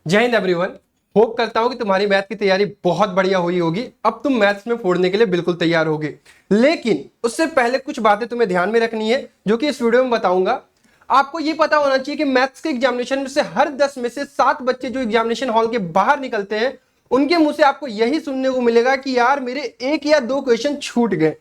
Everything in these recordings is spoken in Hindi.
जय हिंद एवरीवन। होप करता हूं कि तुम्हारी मैथ की तैयारी बहुत बढ़िया हुई होगी। अब तुम मैथ्स में फोड़ने के लिए बिल्कुल तैयार होगे, लेकिन उससे पहले कुछ बातें तुम्हें ध्यान में रखनी है जो कि इस वीडियो में बताऊंगा। आपको यह पता होना चाहिए कि मैथ्स के एग्जामिनेशन में से हर 10 में से 7 बच्चे जो एग्जामिनेशन हॉल के बाहर निकलते हैं उनके मुंह से आपको यही सुनने को मिलेगा कि यार मेरे 1 या 2 क्वेश्चन छूट गए,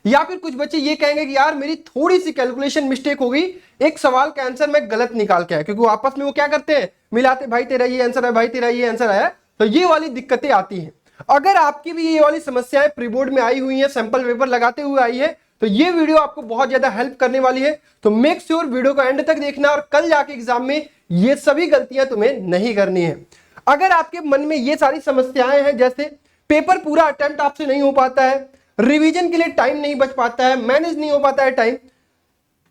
या फिर कुछ बच्चे ये कहेंगे कि यार मेरी थोड़ी सी कैलकुलेशन मिस्टेक हो गई, एक सवाल का आंसर मैं गलत निकाल के आया। क्योंकि वो आपस में वो क्या करते हैं, मिलाते, भाई तेरा ये आंसर है, भाई तेरा ये आंसर आया। तो ये वाली दिक्कतें आती हैं। अगर आपकी भी ये वाली समस्याएं प्री बोर्ड में आई हुई है, सैंपल पेपर लगाते हुए आई है, तो ये वीडियो आपको बहुत ज्यादा हेल्प करने वाली है। तो मेक श्योर वीडियो को एंड तक देखना और कल जाके एग्जाम में ये सभी गलतियां तुम्हें नहीं करनी है। अगर आपके मन में ये सारी समस्याएं हैं, जैसे पेपर पूरा अटेम्प्ट आपसे नहीं हो पाता है, रिवीजन के लिए टाइम नहीं बच पाता है, मैनेज नहीं हो पाता है टाइम,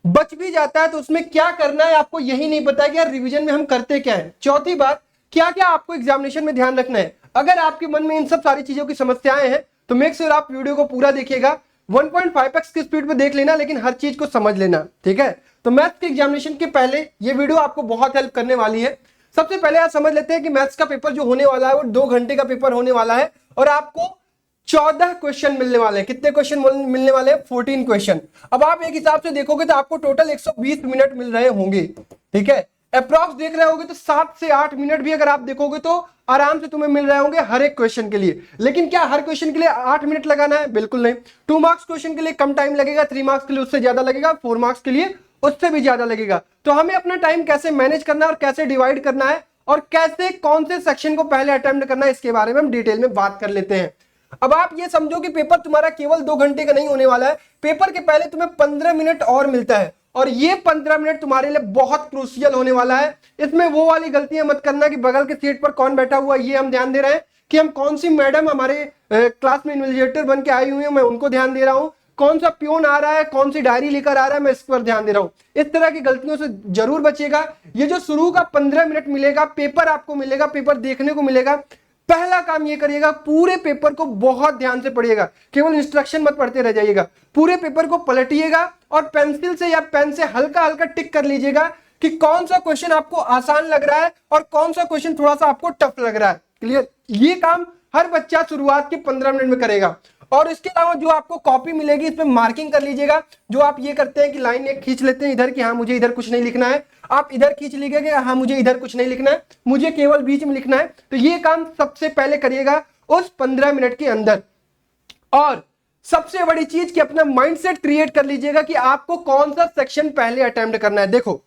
बच भी जाता है तो उसमें क्या करना है आपको यही नहीं पता है कि यार रिवीजन में हम करते क्या है। चौथी बात, क्या क्या आपको एग्जामिनेशन में ध्यान रखना है। अगर आपके मन में इन सब सारी चीजों की समस्याएं हैं तो मेक श्योर आप वीडियो को पूरा देखिएगा। 1.5x की स्पीड पे देख लेना, लेकिन हर चीज को समझ लेना, ठीक है। तो मैथ्स के एग्जामिनेशन के पहले ये वीडियो आपको बहुत हेल्प करने वाली है। सबसे पहले आप समझ लेते हैं कि मैथ्स का पेपर जो होने वाला है वो 2 घंटे का पेपर होने वाला है और आपको 14 क्वेश्चन मिलने वाले हैं। कितने क्वेश्चन मिलने वाले हैं? 14 क्वेश्चन। अब आप एक हिसाब से देखोगे तो आपको टोटल 120 मिनट मिल रहे होंगे, ठीक है। अप्रॉक्स देख रहे होगे तो 7 से 8 मिनट भी अगर आप देखोगे तो आराम से तुम्हें मिल रहे होंगे हर एक क्वेश्चन के लिए। लेकिन क्या हर क्वेश्चन के लिए 8 मिनट लगाना है? बिल्कुल नहीं। 2 मार्क्स क्वेश्चन के लिए कम टाइम लगेगा, 3 मार्क्स के लिए उससे ज्यादा लगेगा, 4 मार्क्स के लिए उससे भी ज्यादा लगेगा। तो हमें अपना टाइम कैसे मैनेज करना है और कैसे डिवाइड करना है और कैसे कौन से सेक्शन को पहले अटेम्प्ट करना है, इसके बारे में हम डिटेल में बात कर लेते हैं। अब आप ये समझो कि पेपर तुम्हारा केवल 2 घंटे का नहीं होने वाला है। पेपर के पहले तुम्हें 15 मिनट और मिलता है और ये 15 मिनट तुम्हारे लिए बहुत क्रूशियल होने वाला है। इसमें वो वाली गलतियां मत करना कि बगल के सीट पर कौन बैठा हुआ, ये हम ध्यान दे रहे हैं कि हम कौन सी मैडम हमारे क्लास में इन्विजिलेटर बन के आई हुई है, मैं उनको ध्यान दे रहा हूं, कौन सा प्यून आ रहा है, कौन सी डायरी लेकर आ रहा है, मैं इस पर ध्यान दे रहा हूं। इस तरह की गलतियों से जरूर बचिएगा। ये जो शुरू का 15 मिनट मिलेगा, पेपर आपको मिलेगा, पेपर देखने को मिलेगा, पहला काम ये करिएगा, पूरे पेपर को बहुत ध्यान से पढ़िएगा। केवल इंस्ट्रक्शन मत पढ़ते रह जाइएगा, पूरे पेपर को पलटिएगा और पेंसिल से या पेन से हल्का हल्का टिक कर लीजिएगा कि कौन सा क्वेश्चन आपको आसान लग रहा है और कौन सा क्वेश्चन थोड़ा सा आपको टफ लग रहा है। क्लियर? ये काम हर बच्चा शुरुआत के 15 मिनट में करेगा। और इसके अलावा जो आपको कॉपी मिलेगी, इसमें मार्किंग कर लीजिएगा। जो आप ये करते हैं कि लाइन एक खींच लेते हैं इधर कि हाँ मुझे इधर कुछ नहीं लिखना है, आप इधर खींच लीजिएगा कि हाँ मुझे इधर कुछ नहीं लिखना है, मुझे केवल बीच में लिखना है। तो ये काम सबसे पहले करिएगा उस 15 मिनट के अंदर। और सबसे बड़ी चीज कि अपना माइंडसेट क्रिएट कर लीजिएगा कि आपको कौन सा सेक्शन पहले अटेम्प्ट करना है। देखो,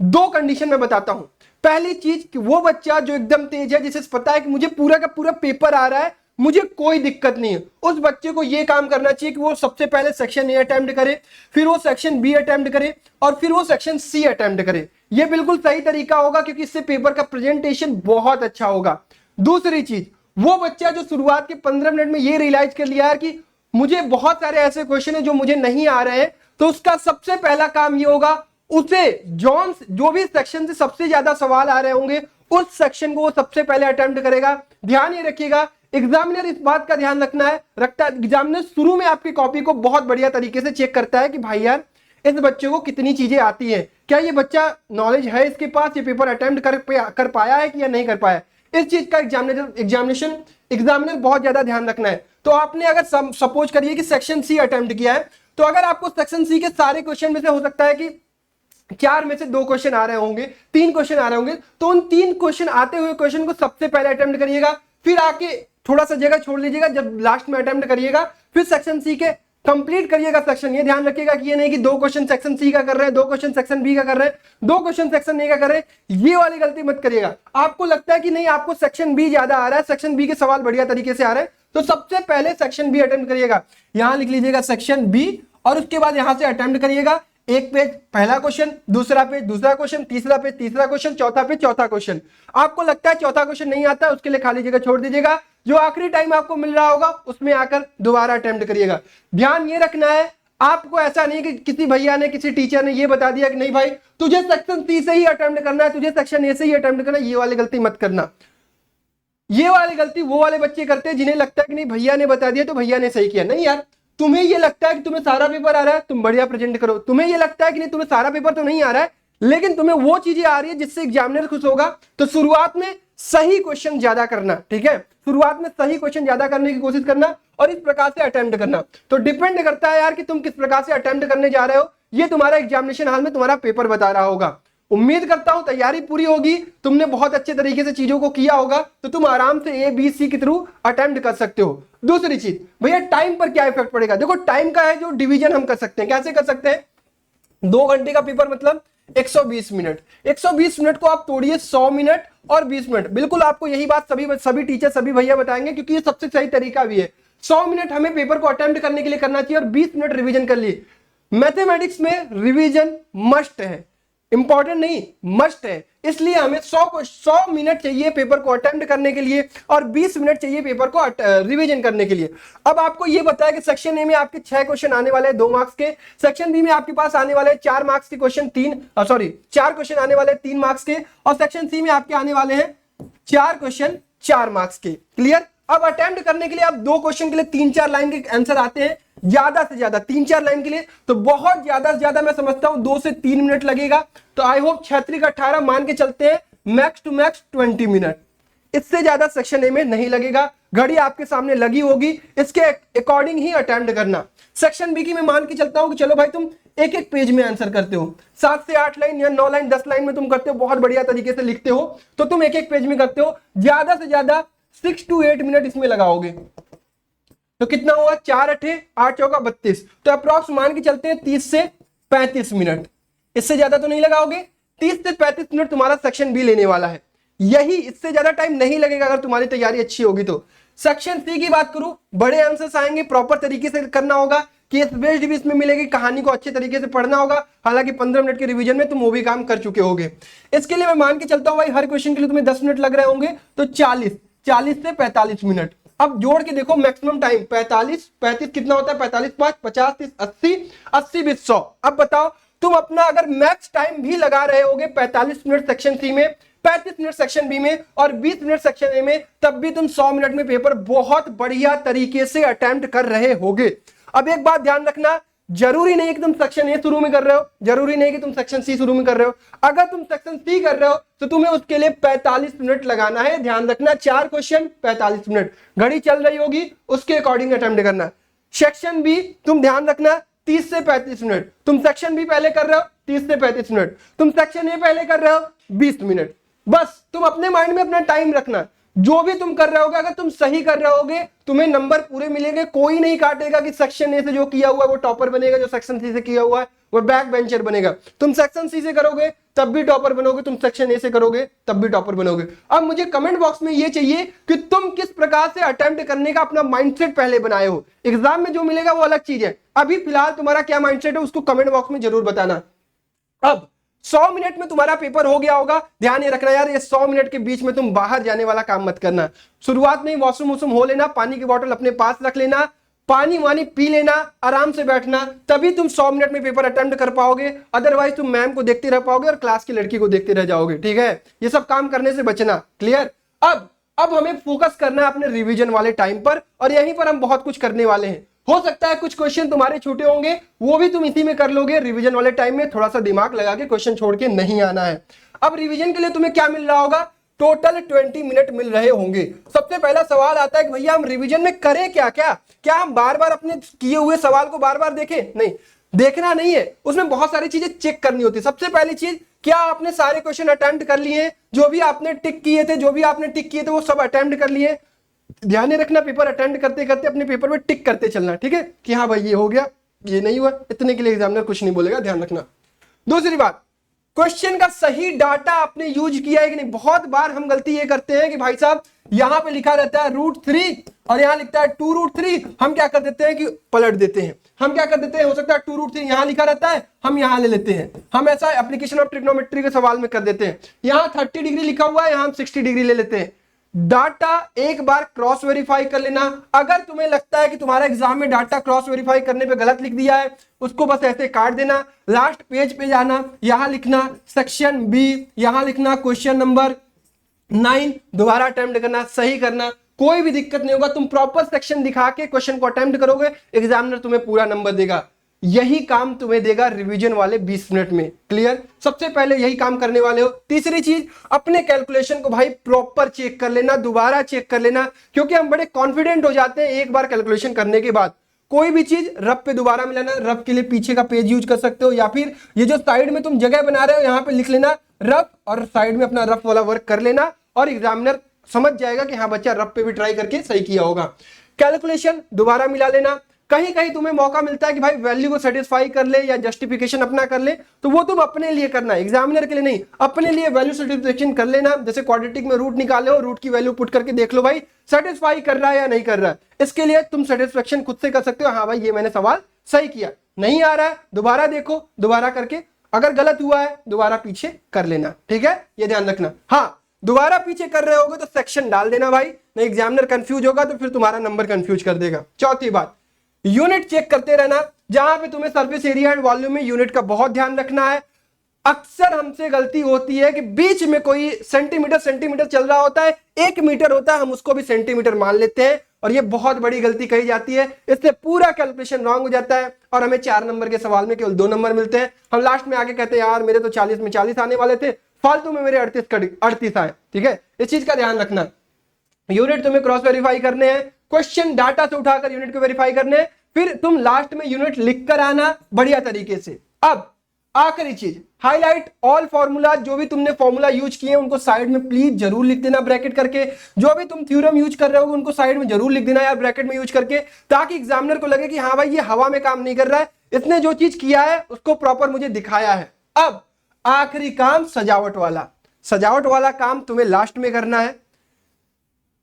2 कंडीशन में बताता हूं। पहली चीज कि वो बच्चा जो एकदम तेज है, जिसे पता है कि मुझे पूरा का पूरा पेपर आ रहा है, मुझे कोई दिक्कत नहीं है, उस बच्चे को यह काम करना चाहिए कि वो सबसे पहले सेक्शन ए अटेम्प्ट करे, फिर वो सेक्शन बी अटेम्प्ट करे और फिर वो सेक्शन सी अटेम्प्ट करे। ये बिल्कुल सही तरीका होगा क्योंकि इससे पेपर का प्रेजेंटेशन बहुत अच्छा होगा। दूसरी चीज, वो बच्चा जो शुरुआत के 15 मिनट में ये रियलाइज कर लिया है कि मुझे बहुत सारे ऐसे क्वेश्चन है जो मुझे नहीं आ रहे हैं, तो उसका सबसे पहला काम ये होगा, उसे जो भी सेक्शन से सबसे ज्यादा सवाल आ रहे होंगे उस सेक्शन को वो सबसे पहले अटेम्प्ट करेगा। ध्यान ये रखिएगा, एग्जामिनर इस बात का ध्यान रखता है। एग्जामिनर शुरू में आपकी कॉपी को बहुत बढ़िया तरीके से चेक करता है कि भाई यार इस बच्चे को कितनी चीजें आती हैं, क्या ये बच्चा नॉलेज है इसके पास, ये पेपर अटेम्प्ट कर पाया है कि या नहीं कर पाया। इस चीज का एग्जामिनर बहुत ज्यादा ध्यान रखना है। तो आपने अगर सपोज करिए कि सेक्शन सी अटेम्प्ट किया है, तो अगर आपको सेक्शन सी के सारे क्वेश्चन में से हो सकता है कि 4 में से 2 क्वेश्चन आ रहे होंगे, 3 क्वेश्चन आ रहे होंगे, तो उन 3 क्वेश्चन आते हुए क्वेश्चन को सबसे पहले अटेम्प्ट करिएगा। फिर आके थोड़ा सा जगह छोड़ लीजिएगा, जब लास्ट में अटेम्प्ट करिएगा फिर सेक्शन सी के कंप्लीट करिएगा सेक्शन। ये ध्यान रखिएगा कि ये नहीं कि 2 क्वेश्चन सेक्शन सी का कर रहे हैं, 2 क्वेश्चन सेक्शन बी का कर रहे हैं, 2 क्वेश्चन सेक्शन ए का कर रहे हैं। ये वाली गलती मत करिएगा। आपको लगता है कि नहीं आपको सेक्शन बी ज्यादा आ रहा है, सेक्शन बी के सवाल बढ़िया तरीके से आ रहे हैं, तो सबसे पहले सेक्शन बी अटेम्प्ट करिएगा। यहां लिख लीजिएगा सेक्शन बी और उसके बाद यहां से अटेम्प्ट करिएगा। एक पेज पहला क्वेश्चन, दूसरा पेज दूसरा क्वेश्चन, तीसरा पेज तीसरा क्वेश्चन, चौथा पेज चौथा क्वेश्चन। आपको लगता है चौथा क्वेश्चन नहीं आता, उसके लिए खाली जगह छोड़ दीजिएगा। जो आखिरी टाइम आपको मिल रहा होगा उसमें आकर दोबारा अटेम्प्ट करिएगा। ध्यान ये रखना है, आपको ऐसा नहीं कि किसी भैया ने, किसी टीचर ने ये बता दिया कि नहीं भाई तुझे सेक्शन सी से ही अटेम्प्ट करना है, तुझे सेक्शन ए से ही अटेम्प्ट करना है। ये वाली गलती मत करना। ये वाली गलती वो वाले बच्चे करते हैं जिन्हें लगता है कि नहीं भैया ने बता दिया तो भैया ने सही किया। नहीं यार, तुम्हें ये लगता है कि तुम्हें सारा पेपर आ रहा है, तुम बढ़िया प्रेजेंट करो। तुम्हें ये लगता है कि नहीं तुम्हें सारा पेपर तो नहीं आ रहा है, लेकिन तुम्हें वो चीजें आ रही है जिससे एग्जामिनर खुश होगा, तो शुरुआत में सही क्वेश्चन ज्यादा करना, ठीक है, शुरुआत में सही क्वेश्चन ज्यादा करने की कोशिश करना और इस प्रकार से अटेम्प्ट करना। तो डिपेंड करता है यार कि तुम किस प्रकार से अटेम्प्ट करने जा रहे हो, ये तुम्हारा एग्जामिनेशन हॉल में तुम्हारा पेपर बता रहा होगा। उम्मीद करता हूं तैयारी पूरी होगी, तुमने बहुत अच्छे तरीके से चीजों को किया होगा, तो तुम आराम से ए बी सी के थ्रू अटेम्प्ट कर सकते हो। दूसरी चीज भैया, टाइम पर क्या इफेक्ट पड़ेगा? देखो टाइम का है जो डिवीजन हम कर सकते हैं। कैसे कर सकते हैं? 2 घंटे का पेपर मतलब 120 मिनट, 120 मिनट को आप तोड़िए 100 मिनट और 20 मिनट। बिल्कुल आपको यही बात सभी टीचर सभी भैया बताएंगे, क्योंकि ये सबसे सही तरीका भी है। 100 मिनट हमें पेपर को अटेम्प्ट करने के लिए करना चाहिए और 20 मिनट रिवीजन कर लिए। मैथमेटिक्स में रिवीजन मस्ट है, इंपॉर्टेंट नहीं, मस्ट है। इसलिए हमें 100 मिनट चाहिए पेपर को अटेम्प्ट करने के लिए और 20 मिनट चाहिए पेपर को रिवीजन करने के लिए। अब आपको यह बताया कि सेक्शन ए में आपके 6 क्वेश्चन आने वाले हैं 2 मार्क्स के, सेक्शन बी में आपके पास आने वाले 4 मार्क्स के क्वेश्चन 4 क्वेश्चन आने वाले 3 मार्क्स के, और सेक्शन सी में आपके आने वाले हैं 4 क्वेश्चन 4 मार्क्स के। क्लियर? अब अटेम्प्ट करने के लिए आप 2 क्वेश्चन के लिए 3-4 लाइन के आंसर आते हैं, ज्यादा से ज्यादा 3-4 लाइन के लिए तो बहुत ज्यादा से ज्यादा मैं समझता हूं 2 से 3 मिनट लगेगा। तो आई होप 36 का 18 मान के चलते हैं, मैक्स टू मैक्स 20 मिनट, इससे ज्यादा सेक्शन ए में नहीं लगेगा। घड़ी आपके सामने लगी होगी, इसके अकॉर्डिंग ही अटेम्प्ट करना। सेक्शन बी की मैं मान के चलता हूं कि चलो भाई तुम एक एक पेज में आंसर करते हो, 7 से 8 लाइन या 9 लाइन 10 लाइन में तुम करते हो, बहुत बढ़िया तरीके से लिखते हो, तो तुम एक एक पेज में करते हो, ज्यादा से ज्यादा 6 to 8 मिनट इसमें लगाओगे। तो कितना हुआ? 4 8 8 चौका 32, तो अप्रॉक्स मान के चलते हैं 30 से 35 मिनट, इससे ज्यादा तो नहीं लगाओगे। 30 से 35 मिनट तुम्हारा सेक्शन बी लेने वाला है, यही, इससे ज्यादा टाइम नहीं लगेगा अगर तुम्हारी तैयारी अच्छी होगी तो। सेक्शन सी की बात करूं, बड़े आंसर्स आएंगे, प्रॉपर तरीके से करना होगा, केस बेस्ड भी इसमें मिलेगी, कहानी को अच्छे तरीके से पढ़ना होगा। हालांकि 15 मिनट के रिवीजन में तुम वो भी काम कर चुके होगे। इसके लिए मैं मान के चलता हूं भाई हर क्वेश्चन के लिए तुम्हें 10 मिनट लग रहे होंगे, तो 40 से 45 मिनट। अब जोड़ के देखो मैक्सिमम टाइम 45 35 कितना होता है? 45 5 50 30 80 80 20 100। अब बताओ तुम अपना अगर मैक्स टाइम भी लगा रहे होगे 45 मिनट सेक्शन सी में, 35 मिनट सेक्शन बी में और 20 मिनट सेक्शन ए में, तब भी तुम 100 मिनट में पेपर बहुत बढ़िया तरीके से अटेम्प्ट कर रहे होगे। अब एक बात ध्यान रखना, जरूरी नहीं कि तुम सेक्शन ए शुरू में कर रहे हो, जरूरी नहीं कि तुम सेक्शन सी शुरू में कर रहे हो। अगर तुम सेक्शन सी कर रहे हो तो तुम्हें उसके लिए 45 मिनट लगाना है। ध्यान रखना, 4 क्वेश्चन 45 मिनट, घड़ी चल रही होगी उसके अकॉर्डिंग अटेम्प्ट करना। सेक्शन बी तुम ध्यान रखना 30 से 35 मिनट, तुम सेक्शन बी पहले कर रहे हो 30 से 35 मिनट, तुम सेक्शन ए पहले कर रहे हो 20 मिनट। बस तुम अपने माइंड में अपना टाइम रखना, जो भी तुम कर रहे होगे अगर तुम सही कर रहे होगे तुम्हें नंबर पूरे मिलेंगे। कोई नहीं काटेगा कि सेक्शन ए से जो किया हुआ है वो टॉपर बनेगा, जो सेक्शन सी से किया हुआ है वो बैक बेंचर बनेगा। तुम सेक्शन सी से करोगे तब भी टॉपर बनोगे, तुम सेक्शन ए से करोगे तब भी टॉपर बनोगे। अब मुझे कमेंट बॉक्स में ये चाहिए कि तुम किस प्रकार से अटेम्प्ट करने का अपना माइंडसेट पहले बनाए हो। एग्जाम में जो मिलेगा वो अलग चीज है, अभी फिलहाल तुम्हारा क्या माइंडसेट है उसको कमेंट बॉक्स में जरूर बताना। अब 100 मिनट में तुम्हारा पेपर हो गया होगा। ध्यान ये रखना यार, ये 100 मिनट के बीच में तुम बाहर जाने वाला काम मत करना। शुरुआत में वॉशरूम वॉशरूम हो लेना, पानी की बोतल अपने पास रख लेना, पानी वानी पी लेना, आराम से बैठना, तभी तुम 100 मिनट में पेपर अटेम्प्ट कर पाओगे। अदरवाइज तुम मैम को देखते रह पाओगे और क्लास की लड़की को देखते रह जाओगे। ठीक है, ये सब काम करने से बचना। क्लियर? अब हमें फोकस करना है अपने रिवीजन वाले टाइम पर, और यहीं पर हम बहुत कुछ करने वाले हैं। हो सकता है कुछ क्वेश्चन तुम्हारे छूटे होंगे, वो भी तुम इसी में कर लोगे। रिवीजन वाले टाइम में थोड़ा सा दिमाग लगा के क्वेश्चन छोड़ के नहीं आना है। अब रिवीजन के लिए तुम्हें क्या मिल रहा होगा? टोटल 20 मिनट मिल रहे होंगे। सबसे पहला सवाल आता है कि भैया हम रिवीजन में करें क्या हम बार बार अपने किए हुए सवाल को बार बार देखें? नहीं, देखना नहीं है, उसमें बहुत सारी चीजें चेक करनी होती है। सबसे पहली चीज, क्या आपने सारे क्वेश्चन अटेम्प्ट कर लिए? जो भी आपने टिक किए थे वो सब अटेम्प्ट कर लिए? ध्यान रखना, पेपर अटेम्प्ट करते करते अपने पेपर में टिक करते चलना। ठीक है कि हाँ भाई ये हो गया, ये नहीं हुआ, इतने के लिए एग्जामिनर कुछ नहीं बोलेगा, ध्यान रखना। दूसरी बात, क्वेश्चन का सही डाटा आपने यूज किया है कि नहीं। बहुत बार हम गलती ये करते हैं कि भाई साहब यहां पे लिखा रहता है √3 और यहां लिखता है 2√3, हम क्या कर देते हैं कि पलट देते हैं। हम क्या कर देते हैं, हो सकता है 2√3 यहां लिखा रहता है, हम यहां ले लेते हैं। हम ऐसा एप्लीकेशन ऑफ ट्रिग्नोमेट्री के सवाल में कर देते हैं, यहां 30 डिग्री लिखा हुआ है, यहां हम 60 डिग्री ले लेते हैं। डाटा एक बार क्रॉस वेरीफाई कर लेना। अगर तुम्हें लगता है कि तुम्हारा एग्जाम में डाटा क्रॉस वेरीफाई करने पे गलत लिख दिया है, उसको बस ऐसे काट देना, लास्ट पेज पे जाना, यहां लिखना सेक्शन बी, यहां लिखना क्वेश्चन नंबर 9, दोबारा अटेम्प्ट करना, सही करना, कोई भी दिक्कत नहीं होगा। तुम प्रॉपर सेक्शन दिखा के क्वेश्चन को अटेम्प्ट करोगे, एग्जामिनर तुम्हें पूरा नंबर देगा। यही काम तुम्हें देगा रिवीजन वाले 20 मिनट में। क्लियर? सबसे पहले यही काम करने वाले हो। तीसरी चीज, अपने कैलकुलेशन को भाई प्रॉपर चेक कर लेना, दोबारा चेक कर लेना, क्योंकि हम बड़े कॉन्फिडेंट हो जाते हैं एक बार कैलकुलेशन करने के बाद। कोई भी चीज रफ पे दोबारा मिलाना, रफ के लिए पीछे का पेज यूज कर सकते हो, या फिर ये जो साइड में तुम जगह बना रहे हो यहां पे लिख लेना रफ, और साइड में अपना रफ वाला वर्क कर लेना, और एग्जामिनर समझ जाएगा कि हाँ बच्चा रफ पे भी ट्राई करके सही किया होगा। कैलकुलेशन दोबारा मिला लेना। कहीं कहीं तुम्हें मौका मिलता है कि भाई वैल्यू को सेटिस्फाई कर ले या जस्टिफिकेशन अपना कर ले, तो वो तुम अपने लिए करना, एग्जामिनर के लिए नहीं, अपने लिए वैल्यू सेटिस्फिकेशन कर लेना। जैसे क्वाड्रेटिक में रूट निकाले हो, रूट की वैल्यू पुट करके देख लो भाई सेटिस्फाई कर रहा है या नहीं कर रहा है। इसके लिए तुम सेटिस्फेक्शन खुद से कर सकते हो, हाँ भाई ये मैंने सवाल सही किया। नहीं आ रहा है दोबारा देखो, दोबारा करके अगर गलत हुआ है दोबारा पीछे कर लेना। ठीक है, ये ध्यान रखना। हाँ, दोबारा पीछे कर रहे होगे तो सेक्शन डाल देना भाई, नहीं एग्जामिनर कंफ्यूज होगा तो फिर तुम्हारा नंबर कंफ्यूज कर देगा। चौथी बात, यूनिट चेक करते रहना। जहां पे तुम्हें सरफेस एरिया एंड वॉल्यूम में यूनिट का बहुत ध्यान रखना है। अक्सर हमसे गलती होती है कि बीच में कोई सेंटीमीटर चल रहा होता है, 1 मीटर होता है, हम उसको भी सेंटीमीटर मान लेते हैं, और ये बहुत बड़ी गलती कही जाती है। इससे पूरा कैलकुलेशन रॉन्ग हो जाता है और हमें 4 नंबर के सवाल में केवल 2 नंबर मिलते हैं। हम लास्ट में आके कहते हैं यार मेरे तो 40 में 40 आने वाले थे, फालतू में मेरे 38 आए। ठीक है, इस चीज का ध्यान रखना। यूनिट तुम्हें क्रॉस वेरीफाई करने हैं, क्वेश्चन डाटा से उठाकर यूनिट को वेरीफाई करने हैं, फिर तुम लास्ट में यूनिट लिख कर आना बढ़िया तरीके से। अब आखिरी चीज, हाईलाइट ऑल फॉर्मूला। जो भी तुमने फॉर्मूला यूज किए उनको साइड में प्लीज जरूर लिख देना ब्रैकेट करके। जो भी तुम थ्योरम यूज कर रहे हो उनको साइड में जरूर लिख देना यार ब्रैकेट में यूज करके, ताकि एग्जामिनर को लगे कि हाँ भाई ये हवा में काम नहीं कर रहा है, इसने जो चीज किया है उसको प्रॉपर मुझे दिखाया है। अब आखिरी काम सजावट वाला। सजावट वाला काम तुम्हें लास्ट में करना है।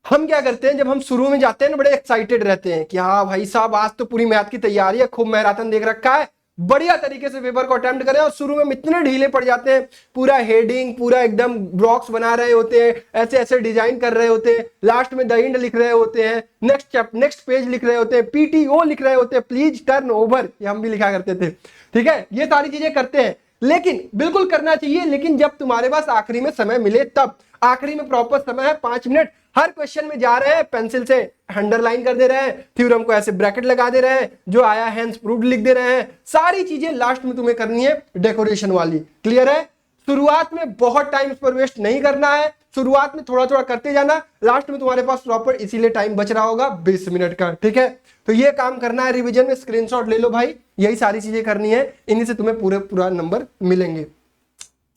हम क्या करते हैं, जब हम शुरू में जाते हैं ना बड़े एक्साइटेड रहते हैं कि हाँ भाई साहब आज तो पूरी मैथ की तैयारी है, खूब मैराथन देख रखा है, बढ़िया तरीके से पेपर को अटेम्प्ट करें, और शुरू में इतने ढीले पड़ जाते हैं, पूरा हेडिंग पूरा एकदम ब्लॉक्स बना रहे होते हैं, ऐसे ऐसे डिजाइन कर रहे होते हैं, लास्ट में द एंड लिख रहे होते हैं, नेक्स्ट पेज लिख रहे होते हैं, पीटीओ लिख रहे होते हैं, प्लीज टर्न ओवर, ये हम भी लिखा करते थे। ठीक है, ये सारी चीजें करते हैं, लेकिन बिल्कुल करना चाहिए, लेकिन जब तुम्हारे पास आखिरी में समय मिले तब। आखिरी में प्रॉपर समय है 5 मिनट, हर क्वेश्चन में जा रहे हैं, पेंसिल से अंडरलाइन कर दे रहे हैं, थ्योरम को ऐसे ब्रैकेट लगा दे रहे हैं, जो आया हैंस प्रूव्ड लिख दे रहे हैं, सारी चीजें लास्ट में तुम्हें करनी है डेकोरेशन वाली। क्लियर है? शुरुआत में बहुत टाइम इस पर वेस्ट नहीं करना है, शुरुआत में थोड़ा थोड़ा करते जाना, लास्ट में तुम्हारे पास प्रॉपर इसीलिए टाइम बच रहा होगा 20 मिनट का। ठीक है, तो ये काम करना है रिवीजन में, स्क्रीनशॉट ले लो भाई, यही सारी चीजें करनी है, इन्हीं से तुम्हें पूरा नंबर मिलेंगे।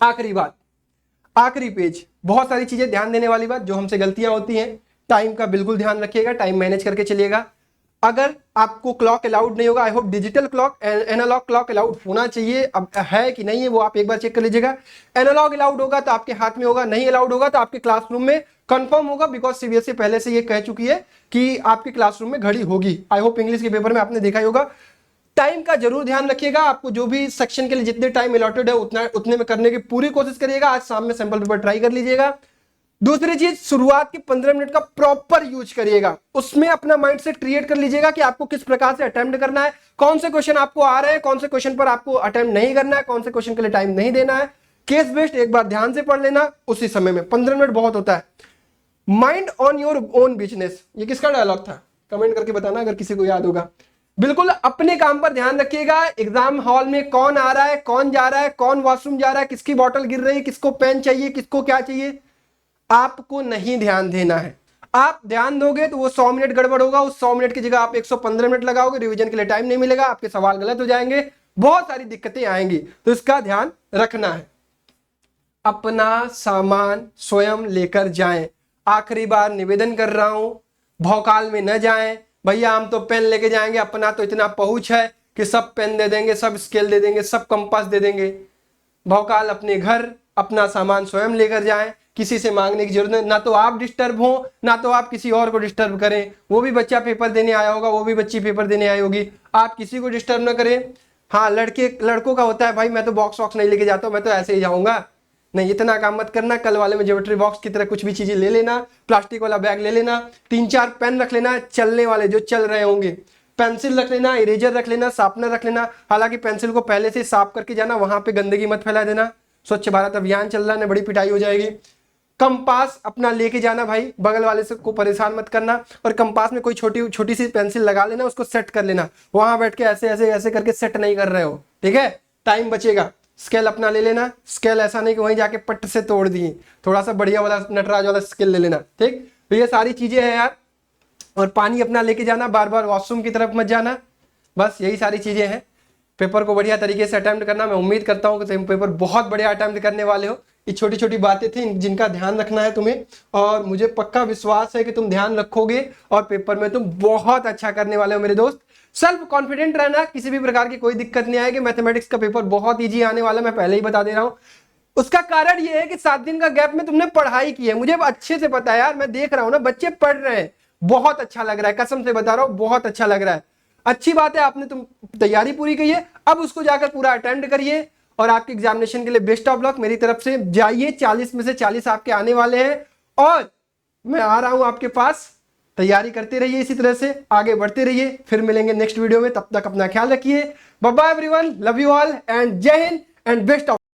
आखिरी बात, आखिरी पेज, बहुत सारी चीजें ध्यान देने वाली बात जो हमसे गलतियां होती हैं। टाइम का बिल्कुल ध्यान रखिएगा, टाइम मैनेज करके चलिएगा। अगर आपको क्लॉक अलाउड नहीं होगा, I hope digital clock, analogue clock allowed होना चाहिए, अब है कि नहीं है वो आप एक बार चेक कर लीजिएगा। एनालॉग अलाउड होगा तो आपके हाथ में होगा, नहीं अलाउड होगा तो आपके क्लासरूम में कंफर्म होगा, बिकॉज सीबीएसई पहले से ये कह चुकी है कि आपके क्लासरूम में घड़ी होगी। आई होप इंग्लिश के पेपर में आपने देखा ही होगा। टाइम का जरूर ध्यान रखिएगा, आपको जो भी सेक्शन के लिए जितने टाइम अलॉटेड है उतने में करने की पूरी कोशिश करिएगा। आज शाम में सैंपल पेपर ट्राई कर लीजिएगा। दूसरी चीज, शुरुआत के 15 मिनट का प्रॉपर यूज करिएगा, उसमें अपना माइंड सेट क्रिएट कर लीजिएगा कि आपको किस प्रकार से अटेम्प्ट करना है, कौन से क्वेश्चन आपको आ रहे हैं, कौन से क्वेश्चन पर आपको अटेम्प्ट नहीं करना है, कौन से क्वेश्चन के लिए टाइम नहीं देना है। केस बेस्ड एक बार ध्यान से पढ़ लेना उसी समय में, 15 मिनट बहुत होता है। Mind on your own business, ये किसका डायलॉग था कमेंट करके बताना अगर किसी को याद होगा। बिल्कुल अपने काम पर ध्यान रखिएगा। एग्जाम हॉल में कौन आ रहा है, कौन जा रहा है, कौन वॉशरूम जा रहा है, किसकी बोतल गिर रही है, किसको पेन चाहिए, किसको क्या चाहिए, आपको नहीं ध्यान देना है। आप ध्यान दोगे तो वो 100 मिनट गड़बड़ होगा, उस 100 मिनट की जगह आप 115 मिनट लगाओगे, रिवीजन के लिए टाइम नहीं मिलेगा, आपके सवाल गलत हो जाएंगे, बहुत सारी दिक्कतें आएंगी, तो इसका ध्यान रखना है। अपना सामान स्वयं लेकर जाएं। आखिरी बार निवेदन कर रहा हूं, भौकाल में न जाएं। भैया हम तो पेन लेके जाएंगे, अपना तो इतना पहुंच है कि सब पेन दे देंगे, सब स्केल दे देंगे, सब कंपास दे देंगे। भौकाल अपने घर, अपना सामान स्वयं लेकर जाएं, किसी से मांगने की जरूरत नहीं। ना तो आप डिस्टर्ब हो, ना तो आप किसी और को डिस्टर्ब करें। वो भी बच्चा पेपर देने आया होगा, वो भी बच्ची पेपर देने आई होगी, आप किसी को डिस्टर्ब ना करें। हाँ, लड़कों का होता है भाई मैं तो बॉक्स वॉक्स नहीं लेके जाता हूँ, मैं तो ऐसे ही जाऊंगा। नहीं, इतना काम मत करना। कल वाले में ज्योमेट्री बॉक्स की तरह कुछ भी चीजें ले लेना, प्लास्टिक वाला बैग ले लेना, 3-4 पेन रख लेना, चलने वाले जो चल रहे होंगे, पेंसिल रख लेना, इरेजर रख लेना, शार्पनर रख लेना। हालांकि पेंसिल को पहले से साफ करके जाना, वहां पे गंदगी मत फैला देना। स्वच्छ भारत अभियान चल रहा है, बड़ी पिटाई हो जाएगी। कंपास अपना लेके जाना भाई, बगल वाले से को परेशान मत करना, और कंपास में कोई छोटी छोटी सी पेंसिल लगा लेना, उसको सेट कर लेना, वहां बैठ के ऐसे ऐसे ऐसे करके सेट नहीं कर रहे हो, ठीक है, टाइम बचेगा। स्केल अपना ले लेना, स्केल ऐसा नहीं कि वहीं जाके पट से तोड़ दिए, थोड़ा सा बढ़िया वाला नटराज वाला स्केल ले लेना, ठीक। तो ये सारी चीजें हैं यार, और पानी अपना लेके जाना, बार बार वॉशरूम की तरफ मत जाना, बस यही सारी चीजें हैं। पेपर को बढ़िया तरीके से अटेम्प्ट करना, मैं उम्मीद करता हूँ कि तुम पेपर बहुत बढ़िया अटेम्प्ट करने वाले हो। ये छोटी छोटी बातें थी जिनका ध्यान रखना है तुम्हें, और मुझे पक्का विश्वास है कि तुम ध्यान रखोगे और पेपर में तुम बहुत अच्छा करने वाले हो मेरे दोस्त। सेल्फ कॉन्फिडेंट रहना, किसी भी प्रकार की कोई दिक्कत नहीं आएगी। मैथमेटिक्स का पेपर बहुत ईजी आने वाला, मैं पहले ही बता दे रहा हूँ। उसका कारण ये है कि 7 दिन का गैप में तुमने पढ़ाई की है, मुझे अच्छे से पता है यार, मैं देख रहा हूं ना, बच्चे पढ़ रहे हैं, बहुत अच्छा लग रहा है, कसम से बता रहा हूं, बहुत अच्छा लग रहा है। अच्छी बात है, आपने तुम तैयारी पूरी की है, अब उसको जाकर पूरा अटेम्प्ट करिए, और आपके एग्जामिनेशन के लिए बेस्ट ऑफ लक मेरी तरफ से। जाइए, 40 में से 40 आपके आने वाले हैं, और मैं आ रहा हूं आपके पास। तैयारी करते रहिए, इसी तरह से आगे बढ़ते रहिए। फिर मिलेंगे नेक्स्ट वीडियो में, तब तक अपना ख्याल रखिए। Bye bye everyone, love you all and Jai Hind and best of